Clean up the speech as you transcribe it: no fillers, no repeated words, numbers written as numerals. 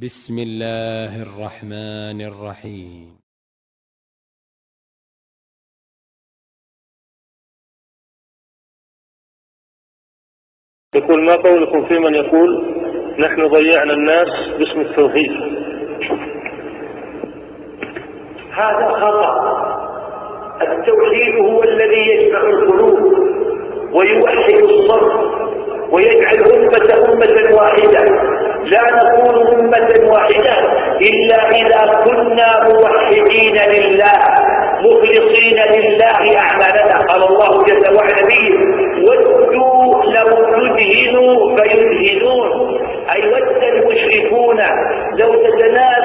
بسم الله الرحمن الرحيم. يقول: ما قولكم في من يقول نحن ضيعنا الناس باسم التوحيد؟ هذا خطأ. التوحيد هو الذي يجمع القلوب ويوحد الصف ويجعل أمة واحدة. لا نكون أمة واحدة إلا إذا كنا موحدين لله مخلصين لله أعمالنا. قال الله جل وعلا: ودوا لو تدهنوا فيدهنون، أي ود المشركون لو تتنازل